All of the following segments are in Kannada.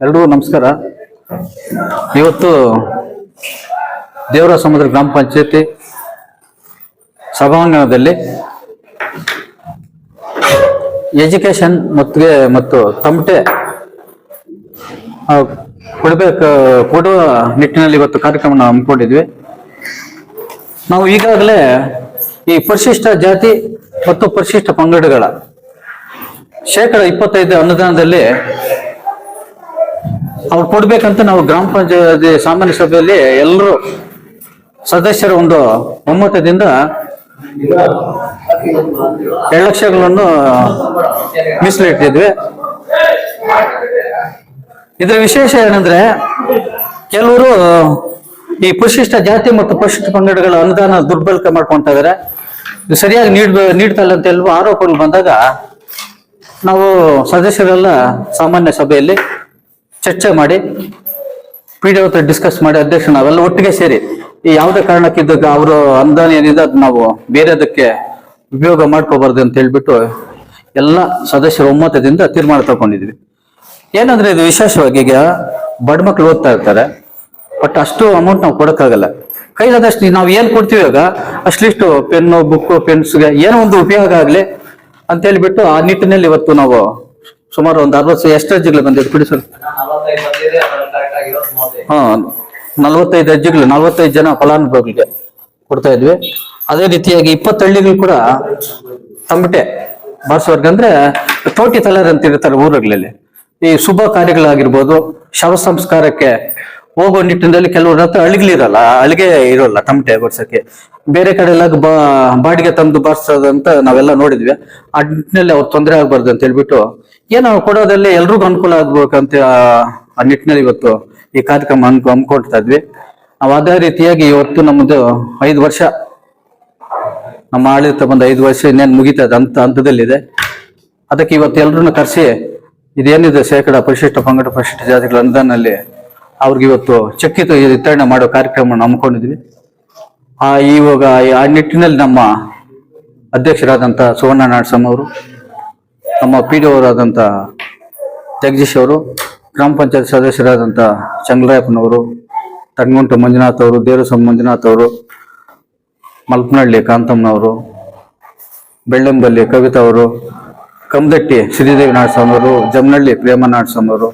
ಎಲ್ರಿಗೂ ನಮಸ್ಕಾರ. ಇವತ್ತು ದೇವರ ಸಮುದ್ರ ಗ್ರಾಮ ಪಂಚಾಯತಿ ಸಭಾಂಗಣದಲ್ಲಿ ಎಜುಕೇಶನ್ ಮತ್ತು ತಮಟೆ ಕೊಡುವ ನಿಟ್ಟಿನಲ್ಲಿ ಇವತ್ತು ಕಾರ್ಯಕ್ರಮ ಹಮ್ಮಿಕೊಂಡಿದ್ವಿ. ನಾವು ಈಗಾಗಲೇ ಈ ಪರಿಶಿಷ್ಟ ಜಾತಿ ಮತ್ತು ಪರಿಶಿಷ್ಟ ಪಂಗಡಗಳ 25% ಅನುದಾನದಲ್ಲಿ ಅವ್ರು ಕೊಡ್ಬೇಕಂತ ನಾವು ಗ್ರಾಮ ಪಂಚಾಯತಿ ಸಾಮಾನ್ಯ ಸಭೆಯಲ್ಲಿ ಎಲ್ಲರೂ ಸದಸ್ಯರ ಒಂದು ಒಮ್ಮತದಿಂದ 2 ಲಕ್ಷಗಳನ್ನು ಮೀಸಲಿಟ್ಟಿದ್ವಿ. ಇದರ ವಿಶೇಷ ಏನಂದ್ರೆ, ಕೆಲವರು ಈ ಪರಿಶಿಷ್ಟ ಜಾತಿ ಮತ್ತು ಪರಿಶಿಷ್ಟ ಪಂಗಡಗಳ ಅನುದಾನ ದುರ್ಬಳಕೆ ಮಾಡ್ಕೊಂತ ಇದಾರೆ, ಸರಿಯಾಗಿ ನೀಡ್ತಾ ಇಲ್ಲ ಅಂತ ಹೇಳುವ ಆರೋಪಗಳು ಬಂದಾಗ ನಾವು ಸದಸ್ಯರೆಲ್ಲ ಸಾಮಾನ್ಯ ಸಭೆಯಲ್ಲಿ ಚರ್ಚೆ ಮಾಡಿ PDO ಹತ್ರ ಡಿಸ್ಕಸ್ ಮಾಡಿ ಅಧ್ಯಕ್ಷ ನಾವೆಲ್ಲ ಒಟ್ಟಿಗೆ ಸೇರಿ ಈ ಯಾವುದೇ ಕಾರಣಕ್ಕಿದ್ದಾಗ ಅವರು ಅನುದಾನ ಏನಿದೆ ಅದು ನಾವು ಬೇರೆದಕ್ಕೆ ಉಪಯೋಗ ಮಾಡ್ಕೋಬಾರ್ದು ಅಂತ ಹೇಳ್ಬಿಟ್ಟು ಎಲ್ಲ ಸದಸ್ಯರ ಒಮ್ಮತದಿಂದ ತೀರ್ಮಾನ ತಗೊಂಡಿದ್ವಿ. ಏನಂದ್ರೆ ಇದು ವಿಶೇಷವಾಗಿ ಈಗ ಬಡ ಮಕ್ಳು ಓದ್ತಾ ಇರ್ತಾರೆ, ಬಟ್ ಅಷ್ಟು ಅಮೌಂಟ್ ನಾವು ಕೊಡಕ್ಕಾಗಲ್ಲ. ಕೈಲಾದಷ್ಟು ನಾವು ಏನ್ ಕೊಡ್ತೀವಿ ಇವಾಗ ಅಷ್ಟಿಷ್ಟು ಪೆನ್ನು, ಬುಕ್ಕು, ಪೆನ್ಸ್ಗೆ ಏನೋ ಒಂದು ಉಪಯೋಗ ಆಗ್ಲಿ ಅಂತ ಹೇಳ್ಬಿಟ್ಟು ಆ ನಿಟ್ಟಿನಲ್ಲಿ ಇವತ್ತು ನಾವು ಸುಮಾರು ಒಂದು 60 ಎಷ್ಟು ಅರ್ಜಿಗಳು ಬಂದಿದೆ ಬಿಡಿ ಸರ್? 45 ಅರ್ಜಿಗಳು, 45 ಜನ ಫಲಾನುಭವಿಗಳಿಗೆ ಕೊಡ್ತಾ ಇದ್ವಿ. ಅದೇ ರೀತಿಯಾಗಿ 20 ಹಳ್ಳಿಗಳು ಕೂಡ ತಮಟೆ ಬಾರಿಸೋರ್ಗೆ, ಅಂದ್ರೆ ತೋಟಿ ತಲಾರ್ ಅಂತ ಇರ್ತಾರೆ ಊರುಗಳಲ್ಲಿ, ಈ ಶುಭ ಕಾರ್ಯಗಳಾಗಿರ್ಬೋದು, ಶವ ಸಂಸ್ಕಾರಕ್ಕೆ ಹೋಗೋ ನಿಟ್ಟಿನಲ್ಲಿ ಕೆಲವ್ರ ಹತ್ರ ಅಳಿಗಳಿರಲ್ಲ, ಅಳಿಗೆ ಇರೋಲ್ಲ ತಮಟೆ ಬರ್ಸಕ್ಕೆ, ಬೇರೆ ಕಡೆ ಎಲ್ಲ ಬಾಡಿಗೆ ತಂದು ಬಾರಿಸೋದಂತ ನಾವೆಲ್ಲ ನೋಡಿದ್ವಿ. ಆ ನಿಟ್ಟಿನಲ್ಲಿ ಅವ್ರು ತೊಂದರೆ ಆಗ್ಬಾರ್ದು ಅಂತ ಹೇಳ್ಬಿಟ್ಟು ಏನೋ ಕೊಡೋದಲ್ಲಿ ಎಲ್ರಿಗೂ ಅನುಕೂಲ ಆಗ್ಬೇಕಂತ ಆ ನಿಟ್ಟಿನಲ್ಲಿ ಇವತ್ತು ಈ ಕಾರ್ಯಕ್ರಮ ಹಮ್ಮಿಕೊಳ್ತಾ ಇದ್ವಿ. ನಾವು ಅದೇ ರೀತಿಯಾಗಿ ಇವತ್ತು ನಮ್ಮದು 5 ವರ್ಷ, ನಮ್ಮ ಆಡಳಿತ ಬಂದ 5 ವರ್ಷ ಇನ್ನೇನು ಮುಗಿತದೆ ಹಂತದಲ್ಲಿದೆ. ಅದಕ್ಕೆ ಇವತ್ತು ಎಲ್ರನ್ನ ಕರೆಸಿ ಇದೇನಿದೆ ಪರಿಶಿಷ್ಟ ಪಂಗಡ ಪರಿಶಿಷ್ಟ ಜಾತಿಗಳ ಅನುದಾನಲ್ಲಿ ಅವ್ರಿಗೆ ಇವತ್ತು ಚೆಕ್ ವಿತರಣೆ ಮಾಡೋ ಕಾರ್ಯಕ್ರಮ ಹಮ್ಮಿಕೊಂಡಿದ್ವಿ. ಇವಾಗ ಆ ನಿಟ್ಟಿನಲ್ಲಿ ನಮ್ಮ ಅಧ್ಯಕ್ಷರಾದಂಥ ಸುವರ್ಣ ನಾಡ್ಸಮ್ ಅವರು, ನಮ್ಮ PDO ಅವರಾದಂಥ ಜಗದೀಶ್ ಅವರು, ಗ್ರಾಮ ಪಂಚಾಯತ್ ಸದಸ್ಯರಾದಂಥ ಚಂದ್ರಯ್ಯಪ್ಪನವರು, ತಣ್ಣಗುಂಟೆ ಮಂಜುನಾಥ್ ಅವರು, ದೇವರಸಂ ಮಂಜುನಾಥ್ ಅವರು, ಮಲ್ಪನಹಳ್ಳಿ ಕಾಂತಮ್ಮನವರು, ಬೆಳ್ಳಂಬಲ್ಲಿ ಕವಿತಾ ಅವರು, ಕಮದಟ್ಟಿ ಶ್ರೀದೇವಿ ನಾಡ್ಸಮ್ ಅವರು, ಜಮನಹಳ್ಳಿ ಪ್ರೇಮ ನಾಡ್ಸಮ್ ಅವರು,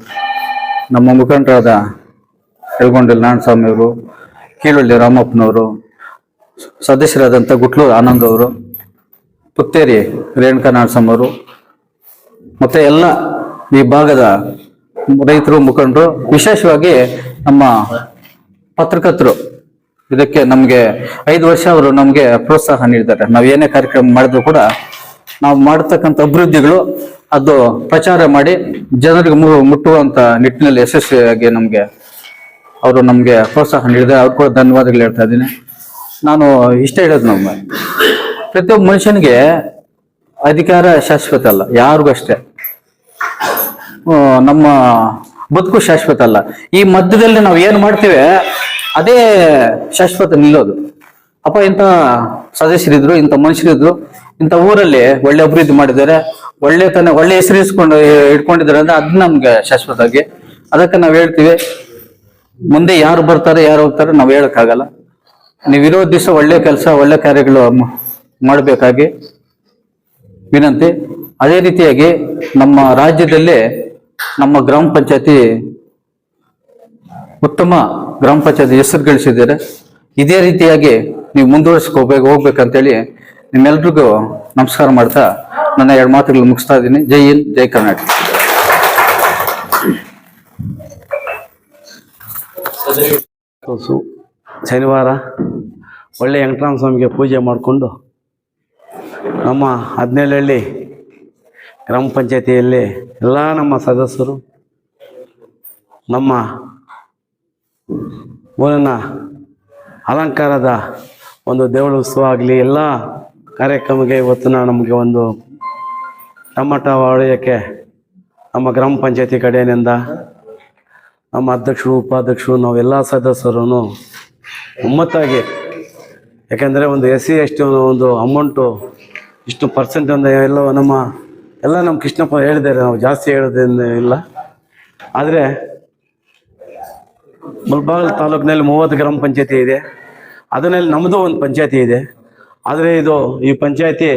ನಮ್ಮ ಮುಖಂಡರಾದ ಎಳಗೊಂಡಲ್ಲಿ ನಾರಾಯಣಸ್ವಾಮಿ ಅವರು, ಕೀಳಳ್ಳಿ ರಾಮಪ್ಪನವರು, ಸದಸ್ಯರಾದಂಥ ಗುಟ್ಲೂರು ಆನಂದ್ ಅವರು, ಪುತ್ತೇರಿ ರೇಣುಕಾ ನಾಡ್ಸಮ್ ಅವರು, ಮತ್ತೆ ಎಲ್ಲ ಈ ಭಾಗದ ರೈತರು, ಮುಖಂಡರು, ವಿಶೇಷವಾಗಿ ನಮ್ಮ ಪತ್ರಕರ್ತರು ಇದಕ್ಕೆ ನಮಗೆ 5 ವರ್ಷ ಅವರು ನಮಗೆ ಪ್ರೋತ್ಸಾಹ ನೀಡಿದ್ದಾರೆ. ನಾವು ಏನೇ ಕಾರ್ಯಕ್ರಮ ಮಾಡಿದ್ರು ಕೂಡ ನಾವು ಮಾಡತಕ್ಕಂಥ ಅಭಿವೃದ್ಧಿಗಳು ಅದು ಪ್ರಚಾರ ಮಾಡಿ ಜನರಿಗೆ ಮುಟ್ಟುವಂತ ನಿಟ್ಟಿನಲ್ಲಿ ಯಶಸ್ವಿಯಾಗಿ ಅವರು ನಮಗೆ ಪ್ರೋತ್ಸಾಹ ನೀಡಿದ್ದಾರೆ. ಅವ್ರು ಕೂಡ ಧನ್ಯವಾದಗಳು ಹೇಳ್ತಾ ಇದ್ದೀನಿ. ನಾನು ಇಷ್ಟೇ ಹೇಳೋದು, ನಮ್ಮ ಪ್ರತಿಯೊಬ್ಬ ಮನುಷ್ಯನಿಗೆ ಅಧಿಕಾರ ಶಾಶ್ವತ ಅಲ್ಲ, ಯಾರಿಗೂ ಅಷ್ಟೇ. ನಮ್ಮ ಬದುಕು ಶಾಶ್ವತ ಅಲ್ಲ. ಈ ಮಧ್ಯದಲ್ಲಿ ನಾವು ಏನು ಮಾಡ್ತೇವೆ ಅದೇ ಶಾಶ್ವತ ನಿಲ್ಲೋದು. ಅಪ್ಪ ಇಂಥ ಸದಸ್ಯರಿದ್ರು, ಇಂಥ ಮನುಷ್ಯರಿದ್ರು, ಇಂಥ ಊರಲ್ಲಿ ಒಳ್ಳೆ ಅಭಿವೃದ್ಧಿ ಮಾಡಿದ್ದಾರೆ, ಒಳ್ಳೆ ಹೆಸರು ಇಟ್ಕೊಂಡಿದ್ದಾರೆ ಅಂದ್ರೆ ಅದು ನಮ್ಗೆ ಶಾಶ್ವತ ಆಗಿ. ಅದಕ್ಕೆ ನಾವು ಹೇಳ್ತೀವಿ, ಮುಂದೆ ಯಾರು ಬರ್ತಾರೆ ಯಾರು ಹೋಗ್ತಾರೆ ನಾವು ಹೇಳಕ್ಕಾಗಲ್ಲ. ನೀವು ಇರೋ ದಿವಸ ಒಳ್ಳೆ ಕೆಲಸ, ಒಳ್ಳೆ ಕಾರ್ಯಗಳು ಮಾಡಬೇಕಾಗಿ ವಿನಂತಿ. ಅದೇ ರೀತಿಯಾಗಿ ನಮ್ಮ ರಾಜ್ಯದಲ್ಲಿ ನಮ್ಮ ಗ್ರಾಮ ಪಂಚಾಯತಿ ಉತ್ತಮ ಗ್ರಾಮ ಪಂಚಾಯತಿ ಹೆಸರು ಗಳಿಸಿದ್ದಾರೆ. ಇದೇ ರೀತಿಯಾಗಿ ನೀವು ಹೋಗ್ಬೇಕಂತೇಳಿ ನಿಮ್ಮೆಲ್ರಿಗೂ ನಮಸ್ಕಾರ ಮಾಡ್ತಾ ನನ್ನ 2 ಮಾತುಗಳು ಮುಗಿಸ್ತಾ ಇದ್ದೀನಿ. ಜೈ ಹಿಂದ್, ಜೈ ಕರ್ನಾಟಕ. ಶನಿವಾರ ಒಳ್ಳೆ ವೆಂಕಟರಾಮ ಸ್ವಾಮಿಗೆ ಪೂಜೆ ಮಾಡಿಕೊಂಡು ನಮ್ಮ 17 ಹಳ್ಳಿ ಗ್ರಾಮ ಪಂಚಾಯತಿಯಲ್ಲಿ ಎಲ್ಲ ನಮ್ಮ ಸದಸ್ಯರು ನಮ್ಮ ಊರಿನ ಅಲಂಕಾರದ ಒಂದು ದೇವಳ ಉತ್ಸವ ಆಗಲಿ ಎಲ್ಲ ಕಾರ್ಯಕ್ರಮಕ್ಕೆ ಇವತ್ತು ನಮಗೆ ಒಂದು ಟಮಾಟ ಹೊಡೆಯೋಕ್ಕೆ ನಮ್ಮ ಗ್ರಾಮ ಪಂಚಾಯತಿ ಕಡೆಯಿಂದ ನಮ್ಮ ಅಧ್ಯಕ್ಷರು, ಉಪಾಧ್ಯಕ್ಷರು, ನಾವೆಲ್ಲ ಸದಸ್ಯರು ಒಮ್ಮತ್ತಾಗಿ, ಯಾಕೆಂದರೆ ಒಂದು SC ST ಒಂದು ಅಮೌಂಟು ಇಷ್ಟು ಪರ್ಸೆಂಟ್ ಒಂದು ಎಲ್ಲ ನಮ್ಮ ಕೃಷ್ಣಪ್ಪ ಹೇಳಿದ್ದಾರೆ, ನಾವು ಜಾಸ್ತಿ ಹೇಳೋದೇನು ಇಲ್ಲ. ಆದರೆ ಮುಳಬಾಗಿಲು ತಾಲೂಕಿನಲ್ಲಿ 30 ಗ್ರಾಮ ಪಂಚಾಯತಿ ಇದೆ. ಅದರಲ್ಲಿ ನಮ್ಮದು ಒಂದು ಪಂಚಾಯತಿ ಇದೆ. ಆದರೆ ಈ ಪಂಚಾಯತಿ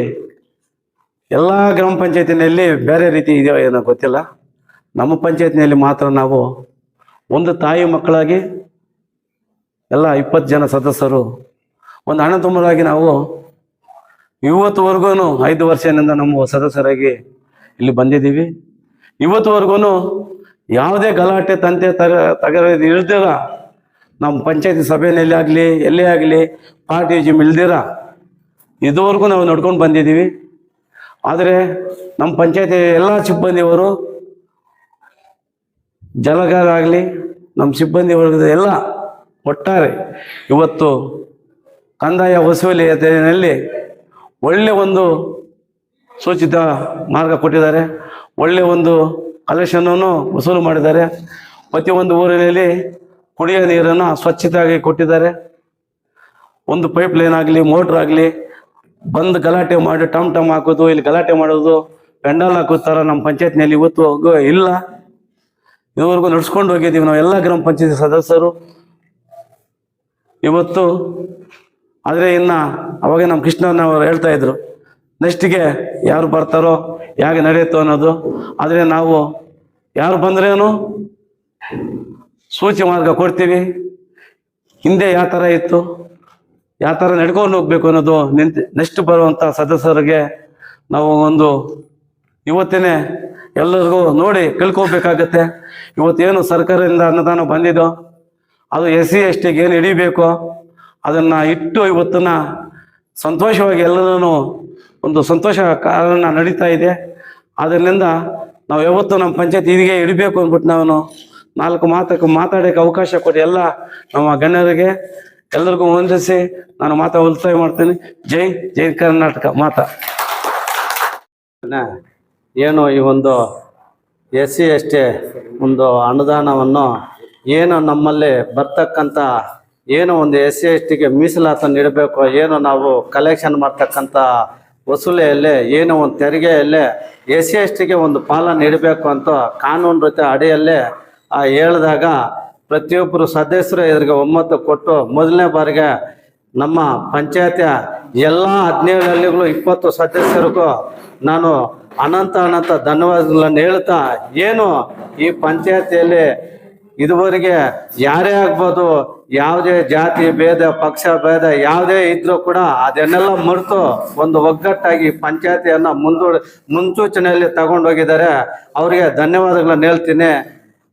ಎಲ್ಲ ಗ್ರಾಮ ಪಂಚಾಯತಿನಲ್ಲಿ ಬೇರೆ ರೀತಿ ಇದೆಯೋ ಏನೋ ಗೊತ್ತಿಲ್ಲ. ನಮ್ಮ ಪಂಚಾಯತಿನಲ್ಲಿ ಮಾತ್ರ ನಾವು ಒಂದು ತಾಯಿ ಮಕ್ಕಳಾಗಿ ಎಲ್ಲ 20 ಜನ ಸದಸ್ಯರು ಒಂದು ಅಣ್ಣ ತಮ್ಮರಾಗಿ ನಾವು ಇವತ್ತುವರೆಗೂ 5 ವರ್ಷದಿಂದ ನಮ್ಮ ಸದಸ್ಯರಾಗಿ ಇಲ್ಲಿ ಬಂದಿದ್ದೀವಿ. ಇವತ್ತುವರೆಗೂ ಯಾವುದೇ ಗಲಾಟೆ ತಂತೆ ತಗರದು ಇಲ್ದಿರ ನಮ್ಮ ಪಂಚಾಯತಿ ಸಭೆಯಲ್ಲಿ ಆಗಲಿ ಎಲ್ಲೇ ಆಗಲಿ ಪಾರ್ಟಿ ಜಿಮ್ ಇಲ್ದಿರ ಇದುವರೆಗೂ ನಾವು ನಡ್ಕೊಂಡು ಬಂದಿದ್ದೀವಿ. ಆದರೆ ನಮ್ಮ ಪಂಚಾಯತಿ ಎಲ್ಲ ಸಿಬ್ಬಂದಿಯವರು ಜಲಗಾರ ಆಗಲಿ ನಮ್ಮ ಸಿಬ್ಬಂದಿ ವರ್ಗದ ಎಲ್ಲ ಒಟ್ಟಾರೆ ಇವತ್ತು ಕಂದಾಯ ವಸೂಲಿಯಲ್ಲಿ ಒಳ್ಳೆ ಒಂದು ಸೂಚಿತ ಮಾರ್ಗ ಕೊಟ್ಟಿದ್ದಾರೆ. ಒಳ್ಳೆ ಒಂದು ಕಲೆಕ್ಷನನ್ನು ವಸೂಲು ಮಾಡಿದ್ದಾರೆ. ಪ್ರತಿಯೊಂದು ಊರಿನಲ್ಲಿ ಕುಡಿಯೋ ನೀರನ್ನು ಸ್ವಚ್ಛತೆಯಾಗಿ ಕೊಟ್ಟಿದ್ದಾರೆ. ಒಂದು ಪೈಪ್ ಲೈನ್ ಆಗಲಿ ಮೋಟ್ರ್ ಆಗಲಿ ಬಂದು ಗಲಾಟೆ ಮಾಡಿ ಟಮ್ ಹಾಕೋದು, ಇಲ್ಲಿ ಗಲಾಟೆ ಮಾಡೋದು, ಪೆಂಡಲ್ ಹಾಕೋ ಥರ ನಮ್ಮ ಪಂಚಾಯತ್ನಲ್ಲಿ ಇವತ್ತು ಇಲ್ಲ. ಇದುವರೆಗೂ ನಡ್ಸ್ಕೊಂಡು ಹೋಗಿದ್ದೀವಿ ನಾವು ಎಲ್ಲ ಗ್ರಾಮ ಪಂಚಾಯತಿ ಸದಸ್ಯರು ಇವತ್ತು. ಆದರೆ ಇನ್ನು ಅವಾಗ ನಮ್ಮ ಕೃಷ್ಣನವರು ಹೇಳ್ತಾ ಇದ್ರು ನೆಕ್ಸ್ಟಿಗೆ ಯಾರು ಬರ್ತಾರೋ ಹೇಗೆ ನಡೆಯುತ್ತೋ ಅನ್ನೋದು. ಆದರೆ ನಾವು ಯಾರು ಬಂದ್ರೇನು ಸೂಚಿ ಮಾರ್ಗ ಕೊಡ್ತೀವಿ. ಹಿಂದೆ ಯಾವ ಥರ ಇತ್ತು, ಯಾವ ಥರ ನಡ್ಕೊಂಡು ಹೋಗ್ಬೇಕು ಅನ್ನೋದು ನೆಕ್ಸ್ಟ್ ಬರುವಂಥ ಸದಸ್ಯರಿಗೆ ನಾವು ಒಂದು ಇವತ್ತೇ ಎಲ್ಲರಿಗೂ ನೋಡಿ ಕಲ್ಕೋಬೇಕಾಗತ್ತೆ. ಇವತ್ತೇನು ಸರ್ಕಾರದಿಂದ ಅನುದಾನ ಬಂದಿದೋ ಅದು SC ST ಏನು ಹಿಡಿಬೇಕು ಅದನ್ನು ಇಟ್ಟು ಇವತ್ತನ್ನ ಸಂತೋಷವಾಗಿ ಎಲ್ಲರೂ ಒಂದು ಸಂತೋಷ ಕಾರಣ ನಡೀತಾ ಇದೆ. ಅದರಿಂದ ನಾವು ಯಾವತ್ತು ನಮ್ಮ ಪಂಚಾಯತ್ ಇದಿಗೆ ಇಡಬೇಕು ಅಂದ್ಬಿಟ್ಟು ನಾವು 4 ಮಾತಾಡೋಕ್ಕೆ ಅವಕಾಶ ಕೊಡಿ ಎಲ್ಲ ನಮ್ಮ ಗಣ್ಯರಿಗೆ ಎಲ್ಲರಿಗೂ ವಂದಿಸಿ ನಾನು ಉಳಿತಾಯ ಮಾಡ್ತೀನಿ. ಜೈ ಕರ್ನಾಟಕ ಮಾತಾ. ಏನು ಈ ಒಂದು SC ST ಒಂದು ಅನುದಾನವನ್ನು ಏನು ನಮ್ಮಲ್ಲಿ ಬರ್ತಕ್ಕಂಥ ಏನು ಒಂದು SC STಗೆ ಮೀಸಲಾತ ನೀಡಬೇಕು, ಏನು ನಾವು ಕಲೆಕ್ಷನ್ ಮಾಡ್ತಕ್ಕಂಥ ವಸೂಲಿಯಲ್ಲಿ ಏನು ಒಂದು ತೆರಿಗೆಯಲ್ಲೇ SC STಗೆ ಒಂದು ಪಾಲ ನೀಡಬೇಕು ಅಂತ ಕಾನೂನು ರೀತಿ ಅಡಿಯಲ್ಲೇ ಹೇಳಿದಾಗ ಪ್ರತಿಯೊಬ್ಬರು ಸದಸ್ಯರು ಇದರಿಗೆ ಒಮ್ಮತ ಕೊಟ್ಟು ಮೊದಲನೇ ಬಾರಿಗೆ ನಮ್ಮ ಪಂಚಾಯತಿಯ ಎಲ್ಲ 17 ಹಳ್ಳಿಗಳು 20 ಸದಸ್ಯರಿಗೂ ನಾನು ಅನಂತ ಧನ್ಯವಾದಗಳನ್ನು ಹೇಳ್ತಾ, ಏನು ಈ ಪಂಚಾಯತಿಯಲ್ಲಿ ಇದುವರೆಗೆ ಯಾರೇ ಆಗ್ಬೋದು, ಯಾವುದೇ ಜಾತಿ ಭೇದ ಪಕ್ಷ ಭೇದ ಯಾವುದೇ ಇದ್ರೂ ಕೂಡ ಅದನ್ನೆಲ್ಲ ಮರೆತು ಒಂದು ಒಗ್ಗಟ್ಟಾಗಿ ಪಂಚಾಯತಿಯನ್ನು ಮುನ್ಸೂಚನೆಯಲ್ಲಿ ತಗೊಂಡೋಗಿದ್ದಾರೆ. ಅವರಿಗೆ ಧನ್ಯವಾದಗಳನ್ನು ಹೇಳ್ತೀನಿ.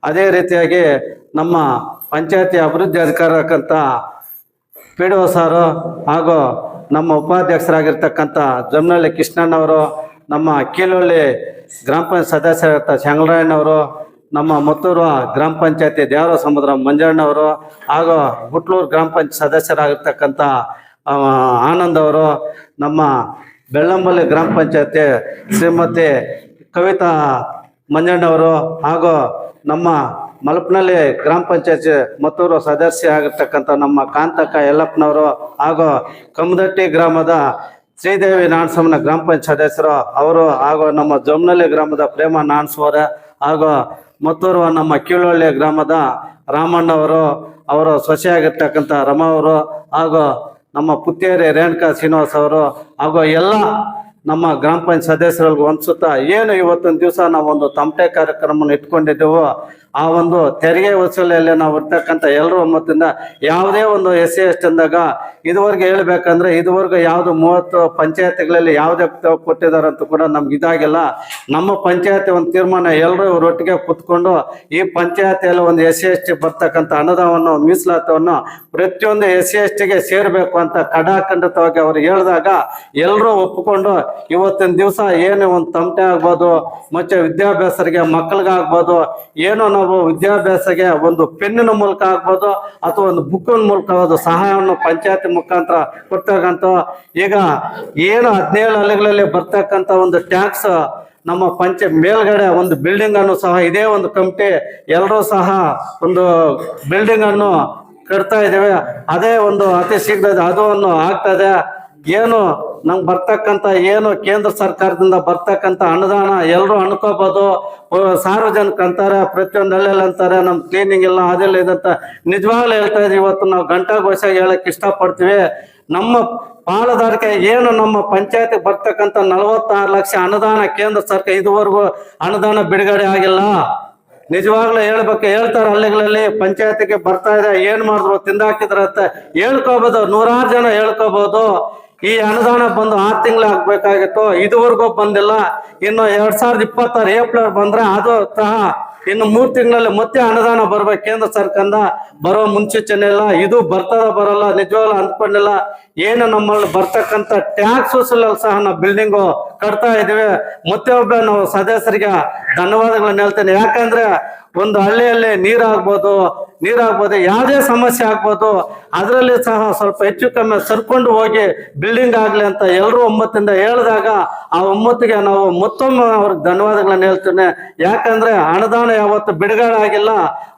ಅದೇ ರೀತಿಯಾಗಿ ನಮ್ಮ ಪಂಚಾಯತಿ ಅಭಿವೃದ್ಧಿ ಅಧಿಕಾರಕ್ಕಂತ PDO ಸಾರು ಹಾಗೂ ನಮ್ಮ ಉಪಾಧ್ಯಕ್ಷರಾಗಿರ್ತಕ್ಕಂಥ ಜಮನಹಳ್ಳಿ ಕೃಷ್ಣಣ್ಣವರು, ನಮ್ಮ ಕೀಲೊಳ್ಳಿ ಗ್ರಾಮ ಪಂಚಾಯತ್ ಸದಸ್ಯರಾಗಿರ್ತ ಶಂಗರಾಯಣ್ಣವರು, ನಮ್ಮ ಮತ್ತೂರು ಗ್ರಾಮ ಪಂಚಾಯತಿ ದೇವರ ಸಮುದ್ರ ಮಂಜಣ್ಣವರು ಹಾಗೂ ಗುಟ್ಲೂರು ಗ್ರಾಮ ಪಂಚಾಯತ್ ಸದಸ್ಯರಾಗಿರ್ತಕ್ಕಂಥ ಆನಂದ್ ಅವರು, ನಮ್ಮ ಬೆಳ್ಳಂಬಲ್ಲಿ ಗ್ರಾಮ ಪಂಚಾಯತಿ ಶ್ರೀಮತಿ ಕವಿತಾ ಮಂಜಣ್ಣವರು ಹಾಗೂ ನಮ್ಮ ಮಲಪನಹಳ್ಳಿ ಗ್ರಾಮ ಪಂಚಾಯತಿ ಮತ್ತೂರು ಸದಸ್ಯ ಆಗಿರ್ತಕ್ಕಂಥ ನಮ್ಮ ಕಾಂತಕ್ಕ ಯಲ್ಲಪ್ಪನವರು ಹಾಗೂ ಕಮ್ಮದಟ್ಟಿ ಗ್ರಾಮದ ಶ್ರೀದೇವಿ ನಾಣಸಮ್ಮನ ಗ್ರಾಮ ಪಂಚಾಯತ್ ಸದಸ್ಯರು ಅವರು ಹಾಗೂ ನಮ್ಮ ಜಮನಹಳ್ಳಿ ಗ್ರಾಮದ ಪ್ರೇಮ ನಾಣಸವರ ಹಾಗೂ ಮತ್ತೂರು ನಮ್ಮ ಕೀಳೊಳ್ಳಿ ಗ್ರಾಮದ ರಾಮಣ್ಣವರು, ಅವರು ಸೊಸೆಯಾಗಿರ್ತಕ್ಕಂಥ ರಮ ಅವರು ಹಾಗೂ ನಮ್ಮ ಪುತ್ತೇರಿ ರೇಣುಕಾ ಶ್ರೀನಿವಾಸ್ ಅವರು ಹಾಗೂ ಎಲ್ಲ ನಮ್ಮ ಗ್ರಾಮ ಪಂಚಾಯತ್ ಸದಸ್ಯರಿಗೆ ಅನ್ಸುತ್ತಾ, ಏನು ಇವತ್ತೊಂದು ದಿವಸ ನಾವೊಂದು ತಮಟೆ ಕಾರ್ಯಕ್ರಮವನ್ನು ಇಟ್ಕೊಂಡಿದ್ದೆವು. ಆ ಒಂದು ತೆರಿಗೆ ವಸೂಲಿಯಲ್ಲಿ ನಾವು ಇರ್ತಕ್ಕಂಥ ಎಲ್ಲರೂ ಒಮ್ಮತದಿಂದ ಯಾವುದೇ ಒಂದು SC ST ಅಂದಾಗ ಇದುವರೆಗೆ ಹೇಳ್ಬೇಕಂದ್ರೆ ಇದುವರೆಗೂ ಯಾವುದು 30 ಪಂಚಾಯತಿಗಳಲ್ಲಿ ಯಾವುದೇ ಕೊಟ್ಟಿದಾರಂತೂ ಕೂಡ ನಮ್ಗೆ ಇದಾಗಿಲ್ಲ. ನಮ್ಮ ಪಂಚಾಯತಿ ಒಂದು ತೀರ್ಮಾನ ಎಲ್ಲರೂ ಇವರೊಟ್ಟಿಗೆ ಕೂತ್ಕೊಂಡು ಈ ಪಂಚಾಯತಿಯಲ್ಲಿ ಒಂದು SC ST ಬರ್ತಕ್ಕಂಥ ಅನುದಾನವನ್ನು ಮೀಸಲಾತವನ್ನು ಪ್ರತಿಯೊಂದು SC STಗೆ ಸೇರಬೇಕು ಅಂತ ಖಡಾಖಂಡಿತವಾಗಿ ಅವರು ಹೇಳಿದಾಗ ಎಲ್ಲರೂ ಒಪ್ಪಿಕೊಂಡು ಇವತ್ತಿನ ದಿವಸ ಏನು ಒಂದು ತಮಟೆ ಆಗ್ಬೋದು, ಮತ್ತೆ ವಿದ್ಯಾಭ್ಯಾಸರಿಗೆ ಮಕ್ಕಳಿಗಾಗ್ಬೋದು, ಏನೋ ನಾವು ವಿದ್ಯಾಭ್ಯಾಸಕ್ಕೆ ಒಂದು ಪೆನ್ನಿನ ಮೂಲಕ ಆಗ್ಬೋದು ಅಥವಾ ಒಂದು ಬುಕ್ಕಿನ ಮೂಲಕ ಸಹಾಯವನ್ನು ಪಂಚಾಯತಿ ಮುಖಾಂತರ ಕೊಡ್ತಕ್ಕಂಥ ಈಗ ಏನು 17 ಹಳ್ಳಿಗಳಲ್ಲಿ ಬರ್ತಕ್ಕಂಥ ಒಂದು ಟ್ಯಾಕ್ಸ್ ನಮ್ಮ ಮೇಲ್ಗಡೆ ಒಂದು ಬಿಲ್ಡಿಂಗ್ ಅನ್ನು ಸಹ ಇದೇ ಒಂದು ಕಮಿಟಿ ಎಲ್ಲರೂ ಸಹ ಒಂದು ಬಿಲ್ಡಿಂಗ್ ಅನ್ನು ಕಟ್ತಾ ಇದ್ದೇವೆ. ಅದೇ ಒಂದು ಅತಿ ಶೀಘ್ರ ಅದನ್ನು ಆಗ್ತದೆ. ಏನು ನಮ್ಗೆ ಬರ್ತಕ್ಕಂಥ ಏನು ಕೇಂದ್ರ ಸರ್ಕಾರದಿಂದ ಬರ್ತಕ್ಕಂಥ ಅನುದಾನ ಎಲ್ಲರೂ ಅನ್ಕೋಬಹುದು. ಸಾರ್ವಜನಿಕ ಅಂತಾರೆ, ಪ್ರತಿಯೊಂದು ಹಳ್ಳಿಯಲ್ಲಿ ಅಂತಾರೆ ನಮ್ ಕ್ಲೀನಿಂಗ್ ಇಲ್ಲ ಅದೆಲ್ಲ ಇದಂತ. ನಿಜವಾಗ್ಲೂ ಹೇಳ್ತಾ ಇದ್ವಿ, ಇವತ್ತು ನಾವು ಘಂಟಾಘೋಷಾಗಿ ಹೇಳಕ್ ಇಷ್ಟಪಡ್ತೀವಿ. ನಮ್ಮ ಪಾಲುದಾರಿಕೆ ಏನು ನಮ್ಮ ಪಂಚಾಯತ್ ಬರ್ತಕ್ಕಂಥ 46 ಲಕ್ಷ ಅನುದಾನ ಕೇಂದ್ರ ಸರ್ಕಾರ ಇದುವರೆಗೂ ಅನುದಾನ ಬಿಡುಗಡೆ ಆಗಿಲ್ಲ. ನಿಜವಾಗ್ಲೂ ಹೇಳ್ತಾರೆ ಹಳ್ಳಿಗಳಲ್ಲಿ ಪಂಚಾಯತಿಗೆ ಬರ್ತಾ ಇದೆ, ಏನ್ ಮಾಡಿದ್ರು ತಿಂದಾಕಿದ್ರ ಅಂತ ಹೇಳ್ಕೋಬಹುದು, 100 ಜನ ಹೇಳ್ಕೋಬಹುದು. ಈ ಅನುದಾನ ಬಂದು 6 ತಿಂಗಳು ಆಗ್ಬೇಕಾಗಿತ್ತು, ಇದುವರೆಗೂ ಬಂದಿಲ್ಲ. ಇನ್ನು 2026 ಏಪ್ರಿಲ್ ಬಂದ್ರೆ ಅದು ಸಹ ಇನ್ನು 3 ತಿಂಗಳಲ್ಲಿ ಮತ್ತೆ ಅನುದಾನ ಬರ್ಬೇಕು ಕೇಂದ್ರ ಸರ್ಕಾರದ. ಬರೋ ಮುನ್ಸೂಚನೆ ಇಲ್ಲ, ಇದು ಬರ್ತದ ಬರಲ್ಲ ನಿಜವಾಗ್ಲೂ ಅಂದ್ಕೊಂಡಿಲ್ಲ. ಏನು ನಮ್ಮಲ್ಲಿ ಬರ್ತಕ್ಕಂಥ ಟ್ಯಾಕ್ಸ್ ಸಹ ನಾವು ಬಿಲ್ಡಿಂಗು ಕಟ್ತಾ ಇದೀವಿ. ಮತ್ತೆ ಒಬ್ಬ ನಾವು ಸದಸ್ಯರಿಗೆ ಧನ್ಯವಾದಗಳನ್ನ ಹೇಳ್ತೇನೆ. ಯಾಕಂದ್ರೆ ಒಂದು ಹಳ್ಳಿಯಲ್ಲಿ ನೀರಾಗ್ಬೋದು ಯಾವುದೇ ಸಮಸ್ಯೆ ಆಗ್ಬೋದು, ಅದರಲ್ಲಿ ಸಹ ಸ್ವಲ್ಪ ಹೆಚ್ಚು ಕಮ್ಮಿ ಸರ್ಕೊಂಡು ಹೋಗಿ ಬಿಲ್ಡಿಂಗ್ ಆಗ್ಲಿ ಅಂತ ಎಲ್ಲರೂ ಒಮ್ಮತ್ತಿಂದ ಹೇಳಿದಾಗ ಆ ಒಮ್ಮತ್ತಿಗೆ ನಾವು ಮತ್ತೊಮ್ಮೆ ಅವ್ರಿಗೆ ಧನ್ಯವಾದಗಳನ್ನ ಹೇಳ್ತೇನೆ. ಯಾಕಂದ್ರೆ ಅನುದಾನ ಯಾವತ್ತು ಬಿಡುಗಡೆ ಆಗಿಲ್ಲ,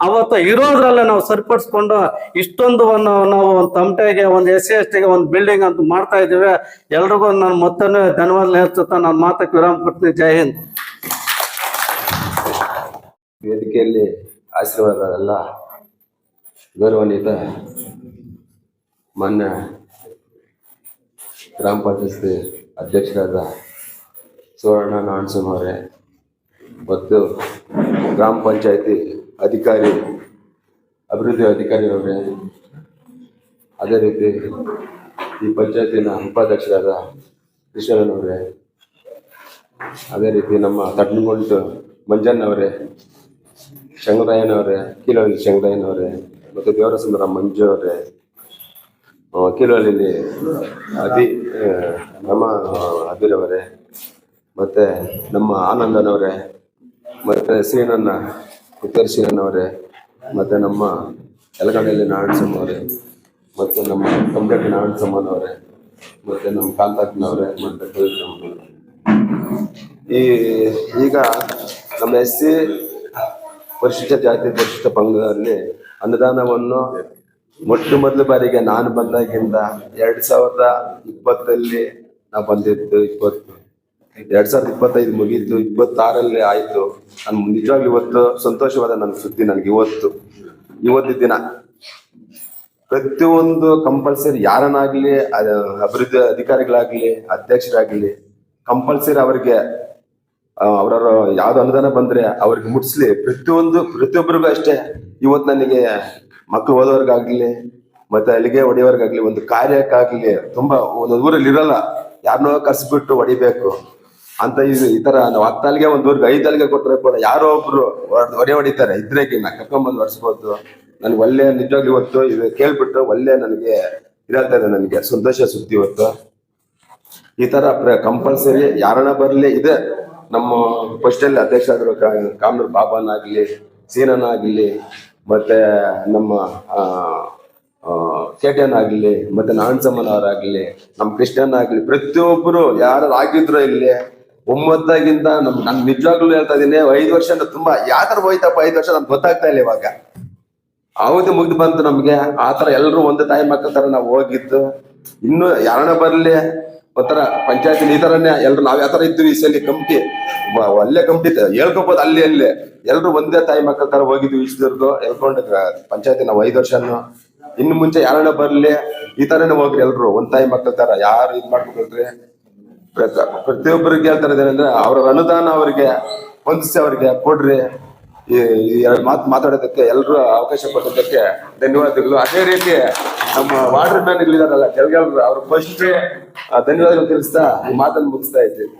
ಅವತ್ತು ಇರೋದ್ರಲ್ಲೇ ನಾವು ಸರಿಪಡಿಸ್ಕೊಂಡು ಇಷ್ಟೊಂದು ನಾವು ಒಂದು ತಮಟೆಗೆ ಒಂದು SC/ST ಗೆ ಒಂದು ಬಿಲ್ಡಿಂಗ್ ಅಂತ ಮಾಡ್ತಾ ಇದ್ದೀವಿ. ಎಲ್ರಿಗೂ ನಾನು ಮತ್ತೊಮ್ಮೆ ಧನ್ಯವಾದ ಹೇಳ್ತಾ ನನ್ನ ಮಾತಕ್ಕೆ ವಿರಾಮ ಕೊಡ್ತೀನಿ. ಜೈ ಹಿಂದ್. ವೇದಿಕೆಯಲ್ಲಿ ಆಶೀರ್ವಾದ ಎಲ್ಲ ಗೌರವಾನ್ವಿತ ಮಾನ್ಯ ಗ್ರಾಮ ಪಂಚಾಯತ್ ಅಧ್ಯಕ್ಷರಾದ ಸುವರ್ಣ ನಾಣಸ್ವಾಮಿ ಅವರೇ ಮತ್ತು ಗ್ರಾಮ ಪಂಚಾಯತಿ ಅಭಿವೃದ್ಧಿ ಅಧಿಕಾರಿ ಅವರೇ, ಅದೇ ರೀತಿ ಈ ಪಂಚಾಯತಿನ ಉಪಾಧ್ಯಕ್ಷರಾದ ಕೃಷ್ಣಣ್ಣನವರೇ, ಅದೇ ರೀತಿ ನಮ್ಮ ತಟ್ಟನಗುಂಟು ಮಂಜಣ್ಣವರೇ, ಶಂಕರಯ್ಯನವರೇ, ಕೀಲಹಳ್ಳಿ ಶಂಕರಯ್ಯನವರೇ, ಮತ್ತು ದೇವರಸುಂದರ ಮಂಜು ಅವರೇ, ಕೀಲಹಳ್ಳಿ ನಮ್ಮ ಅದಿರವರೇ, ಮತ್ತು ನಮ್ಮ ಆನಂದನವರೇ, ಮತ್ತು ಉತ್ತರ ಶ್ರೀನವರೇ, ಮತ್ತು ನಮ್ಮ ಯಲಗಂಡಲ್ಲಿ ನಾರಾಯಣಸ್ವಾಮಿಯವರೇ, ಮತ್ತು ನಮ್ಮ ಕಂಬೆಟ್ಟಿ ನಾರಾಯಣಸ್ವಾಮನವರೇ, ಮತ್ತು ನಮ್ಮ ಕಾಂತಾಕ್ನವರೇ, ಮತ್ತು ಈಗ ನಮ್ಮ SC ಪರಿಶಿಷ್ಟ ಜಾತಿ ಪರಿಶಿಷ್ಟ ಪಂಗಡದಲ್ಲಿ ಅನುದಾನವನ್ನು ಮೊದಲ ಬಾರಿಗೆ ನಾನು ಬಂದಾಗಿಂದ 2020 ನಾವು ಬಂದಿದ್ದು. 2025 ಮುಗೀತು, 26 ಆಯ್ತು. ನಾನು ನಿಜವಾಗ್ಲೂ ಇವತ್ತು ಸಂತೋಷವಾದ ನನ್ನ ಸುದ್ದಿ. ನನಗೆ ಇವತ್ತು ದಿನ ಪ್ರತಿಯೊಂದು ಕಂಪಲ್ಸರಿ ಯಾರನ್ನಾಗ್ಲಿ, ಅಭಿವೃದ್ಧಿ ಅಧಿಕಾರಿಗಳಾಗ್ಲಿ, ಅಧ್ಯಕ್ಷರಾಗ್ಲಿ, ಕಂಪಲ್ಸರಿ ಅವ್ರಿಗೆ ಅವ್ರವ್ರ ಯಾವ್ದು ಅನುದಾನ ಬಂದ್ರೆ ಅವ್ರಿಗೆ ಮುಟ್ಸ್ಲಿ. ಪ್ರತಿಯೊಬ್ಬರಿಗೂ ಅಷ್ಟೇ. ಇವತ್ತು ನನಗೆ ಮಕ್ಕಳು ಓದೋರ್ಗಾಗ್ಲಿ ಮತ್ತೆ ಅಲ್ಲಿಗೆ ಹೊಡೆಯೋರ್ಗಾಗ್ಲಿ, ಒಂದು ಕಾರ್ಯಕ್ಕಾಗ್ಲಿ ತುಂಬಾ ಒಂದೊಂದು ಊರಲ್ಲಿ ಇರಲ್ಲ, ಯಾರನ್ನೋ ಕರ್ಸ್ಬಿಟ್ಟು ಹೊಡಿಬೇಕು ಅಂತ ಈ ತರ ನಾವು 10 ಅಲ್ಲಿಗೆ ಒಂದ್ ಊರ್ಗೆ 5 ಅಲ್ಲಿಗೆ ಕೊಟ್ಟರೆ ಕೂಡ ಯಾರೋ ಒಬ್ರು ಹೊಡಿತಾರೆ. ಇದ್ರೇಗೆ ನಾ ಕರ್ಕೊಂಡ್ಬಂದು ಹೊಡ್ಸ್ಬೋದು. ನನ್ಗೆ ಒಳ್ಳೆ ನಿಜವಾಗ್ಲೂ ಇವತ್ತು ಇದು ಕೇಳ್ಬಿಟ್ಟು ಒಳ್ಳೆ ನನಗೆ ಇದಾಗ್ತಾ ಇದೆ, ನನಗೆ ಸಂತೋಷ ಸುದ್ದಿ. ಇವತ್ತು ಈ ತರ ಕಂಪಲ್ಸರಿ ಯಾರನ್ನ ಬರ್ಲಿ ಇದೆ. ನಮ್ಮ ಫಸ್ಟ್ ಅಲ್ಲಿ ಅಧ್ಯಕ್ಷ ಆಗಿರೋ ಕಾಮನೂರು ಬಾಬಾನಾಗ್ಲಿ, ಸೀನನಾಗ್ಲಿ, ಮತ್ತೆ ನಮ್ಮ KTN ಆಗ್ಲಿ, ಮತ್ತೆ ನಾರಾಯಣಸ್ವಾಮನವರಾಗ್ಲಿ, ನಮ್ಮ ಕೃಷ್ಣನ್ ಆಗ್ಲಿ, ಪ್ರತಿಯೊಬ್ಬರು ಯಾರು ಆಗಿದ್ರು ಇಲ್ಲಿ ಒಮ್ಮತ್ತಾಗಿಂದ ನನ್ ನಿಜವಾಗ್ಲೂ ಹೇಳ್ತಾ ಇದೀನಿ. 5 ವರ್ಷ ತುಂಬಾ ಯಾವ ತರ ಹೋಯ್ತಪ್ಪ 5 ವರ್ಷ ನಮ್ಗೆ ಗೊತ್ತಾಗ್ತಾ ಇಲ್ಲ. ಇವಾಗ ಅವಧಿ ಮುಗ್ದು ಬಂತು ನಮ್ಗೆ. ಆತರ ಎಲ್ರು ಒಂದೇ ತಾಯಿ ಮಕ್ಕಳ ತರ ನಾವು ಹೋಗಿದ್ದು. ಇನ್ನು ಯಾರನ್ನ ಬರ್ಲಿ ಒಂಥರ ಪಂಚಾಯತಿ ಈ ತರನೇ ಎಲ್ರು ನಾವ್ ಯಾವ ತರ ಇದ್ವಿ. ಈ ಸಲ ಕಮಿಟಿ ಒಳ್ಳೆ ಕಮಿಟಿ ಹೇಳ್ಕೋಬಹುದು. ಅಲ್ಲಿ ಎಲ್ರು ಒಂದೇ ತಾಯಿ ಮಕ್ಕಳ ತರ ಹೋಗಿದ್ವಿ. ಇಷ್ಟದವರೆಗೂ ಹೇಳ್ಕೊಂಡು ಪಂಚಾಯತಿ ನಾವು 5 ವರ್ಷನು. ಇನ್ನು ಮುಂಚೆ ಯಾರನ್ನ ಬರ್ಲಿ ಈ ತರನೇ ಹೋಗ್ರಿ ಎಲ್ರು ಒಂದ್ ತಾಯಿ ಮಕ್ಕಳ ತರ. ಯಾರು ಇದ್ ಮಾಡ್ಕೊಬೇಕ್ರಿ. ಪ್ರತಿಯೊಬ್ಬರಿಗೆ ಹೇಳ್ತಾರೆ ಏನಂದ್ರೆ ಅವ್ರ ಅನುದಾನ ಅವ್ರಿಗೆ ಹೊಂದಿಸಿ ಅವ್ರಿಗೆ ಕೊಡ್ರಿ. ಈ 2 ಮಾತು ಮಾತಾಡೋದಕ್ಕೆ ಎಲ್ರು ಅವಕಾಶ ಕೊಟ್ಟಿದ್ದಕ್ಕೆ ಧನ್ಯವಾದಗಳು. ಅದೇ ರೀತಿ ನಮ್ಮ ವಾಟರ್ ಮ್ಯಾನ್ ಇಲ್ಲಿದಾರಲ್ಲ ಕೆಳಗೆಲ್ರು ಅವ್ರ ಫಸ್ಟ್ ಧನ್ಯವಾದಗಳು ತಿಳಿಸ್ತಾ ಈ ಮಾತನ್ನು ಮುಗಿಸ್ತಾ ಇದ್ದೀವಿ.